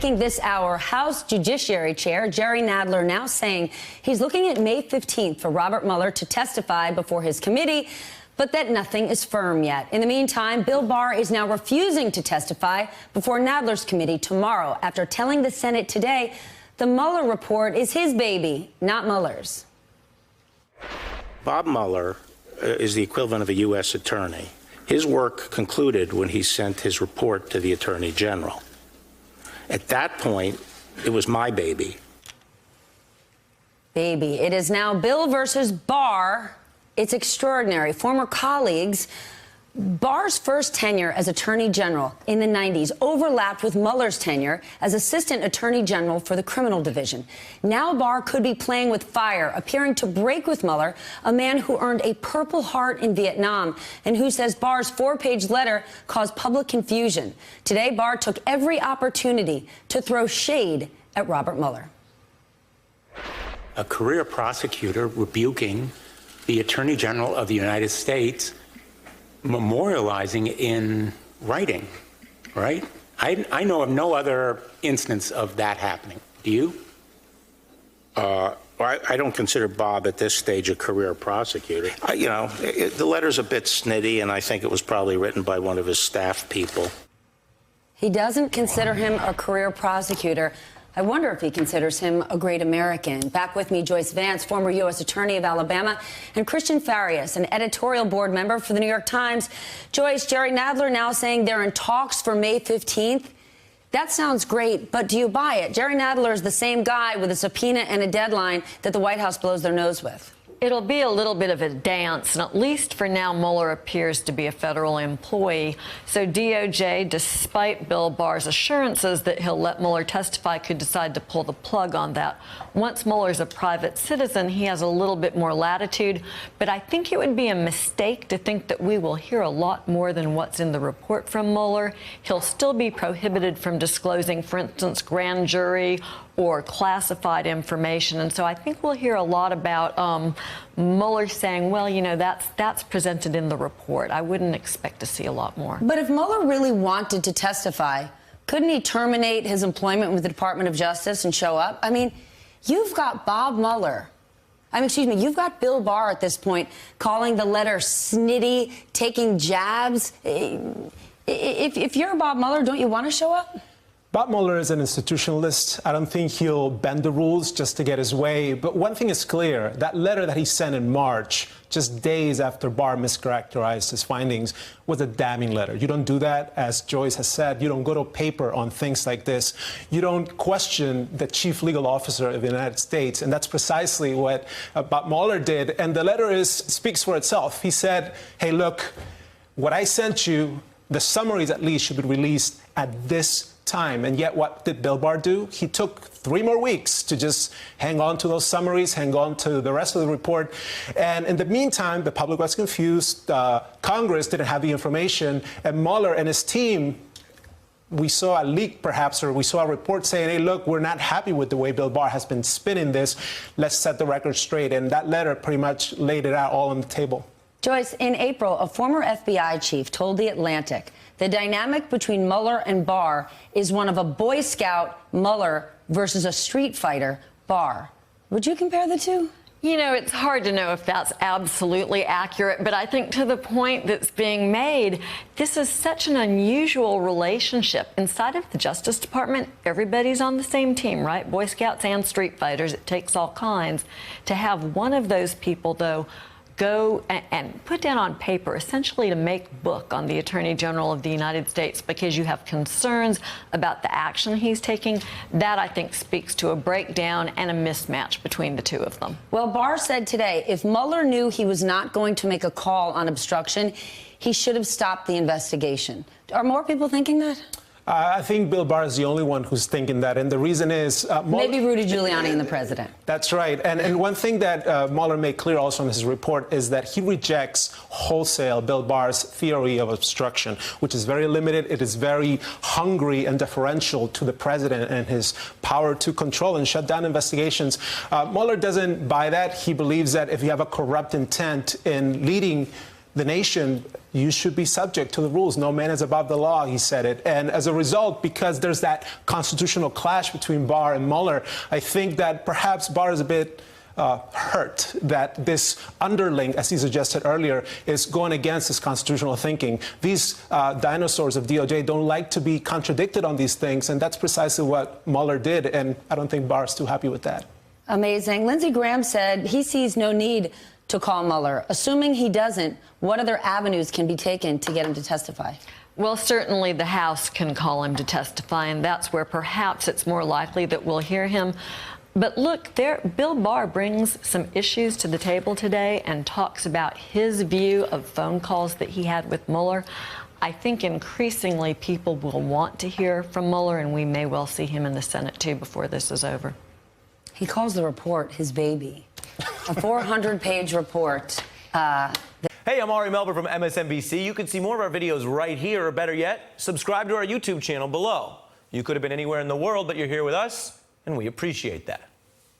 taking this hour, House Judiciary Chair Jerry Nadler now saying he's looking at May 15th for Robert Mueller to testify before his committee, but that nothing is firm yet. In the meantime, Bill Barr is now refusing to testify before Nadler's committee tomorrow after telling the Senate today the Mueller report is his baby, not Mueller's. Bob Mueller is the equivalent of a U.S. attorney. His work concluded when he sent his report to the Attorney General. At that point, it was my baby. Baby. It is now Bill versus Barr. It's extraordinary. Former colleagues. Barr's first tenure as Attorney General in the 90s overlapped with Mueller's tenure as Assistant Attorney General for the Criminal Division. Now Barr could be playing with fire, appearing to break with Mueller, a man who earned a Purple Heart in Vietnam and who says Barr's 4-page letter caused public confusion. Today, Barr took every opportunity to throw shade at Robert Mueller. A career prosecutor rebuking the Attorney General of the United States, memorializing in writing, right? I know of no other instance of that happening. Do you? I don't consider Bob at this stage a career prosecutor. The letter's a bit snitty, and I think it was probably written by one of his staff people. He doesn't consider him a career prosecutor. I wonder if he considers him a great American. Back with me, Joyce Vance, former U.S. Attorney of Alabama, and Christian Farias, an editorial board member for the New York Times. Joyce, Jerry Nadler now saying they're in talks for May 15th. That sounds great, but do you buy it? Jerry Nadler is the same guy with a subpoena and a deadline that the White House blows their nose with. It'll be a little bit of a dance, and at least for now, Mueller appears to be a federal employee. So DOJ, despite Bill Barr's assurances that he'll let Mueller testify, could decide to pull the plug on that. Once Mueller's a private citizen, he has a little bit more latitude, but I think it would be a mistake to think that we will hear a lot more than what's in the report from Mueller. He'll still be prohibited from disclosing, for instance, grand jury or classified information. And so I think we'll hear a lot about Mueller saying, well, you know, that's presented in the report. I wouldn't expect to see a lot more. But if Mueller really wanted to testify, couldn't he terminate his employment with the Department of Justice and show up? I mean, you've got Bob Mueller. You've got Bill Barr at this point calling the letter snitty, taking jabs. If you're Bob Mueller, don't you want to show up? Bob Mueller is an institutionalist. I don't think he'll bend the rules just to get his way. But one thing is clear, that letter that he sent in March, just days after Barr mischaracterized his findings, was a damning letter. You don't do that, as Joyce has said. You don't go to paper on things like this. You don't question the chief legal officer of the United States. And that's precisely what Bob Mueller did. And the letter speaks for itself. He said, hey, look, what I sent you, the summaries at least should be released at this time. And yet what did Bill Barr do? He took 3 more weeks to just hang on to those summaries, hang on to the rest of the report. And in the meantime, the public was confused. Congress didn't have the information. And Mueller and his team, we saw a leak perhaps, or we saw a report saying, hey, look, we're not happy with the way Bill Barr has been spinning this. Let's set the record straight. And that letter pretty much laid it out all on the table. Joyce, in April, a former FBI chief told The Atlantic the dynamic between Mueller and Barr is one of a Boy Scout, Mueller, versus a street fighter, Barr. Would you compare the two? You know, it's hard to know if that's absolutely accurate, but I think to the point that's being made, this is such an unusual relationship. Inside of the Justice Department, everybody's on the same team, right? Boy Scouts and street fighters, it takes all kinds. To have one of those people, though, go and put down on paper, essentially to make book on the Attorney General of the United States because you have concerns about the action he's taking, that I think speaks to a breakdown and a mismatch between the two of them. Well, Barr said today, if Mueller knew he was not going to make a call on obstruction, he should have stopped the investigation. Are more people thinking that? I think Bill Barr is the only one who's thinking that, and the reason is maybe Rudy Giuliani and the president. That's right, and one thing that Mueller made clear also in his report is that he rejects wholesale Bill Barr's theory of obstruction, which is very limited. It is very hungry and deferential to the president and his power to control and shut down investigations. Mueller doesn't buy that. He believes that if you have a corrupt intent in leading the nation, you should be subject to the rules. No man is above the law, he said it. And as a result, because there's that constitutional clash between Barr and Mueller, I think that perhaps Barr is a bit hurt that this underling, as he suggested earlier, is going against his constitutional thinking. These dinosaurs of DOJ don't like to be contradicted on these things, and that's precisely what Mueller did, and I don't think Barr is too happy with that. Amazing. Lindsey Graham said he sees no need to call Mueller. Assuming he doesn't, what other avenues can be taken to get him to testify? Well, certainly the House can call him to testify, and that's where perhaps it's more likely that we'll hear him. But look, Bill Barr brings some issues to the table today and talks about his view of phone calls that he had with Mueller. I think increasingly people will want to hear from Mueller, and we may well see him in the Senate, too, before this is over. He calls the report his baby. A 400-page report. Hey, I'm Ari Melber from MSNBC. You can see more of our videos right here, or better yet, subscribe to our YouTube channel below. You could have been anywhere in the world, but you're here with us, and we appreciate that.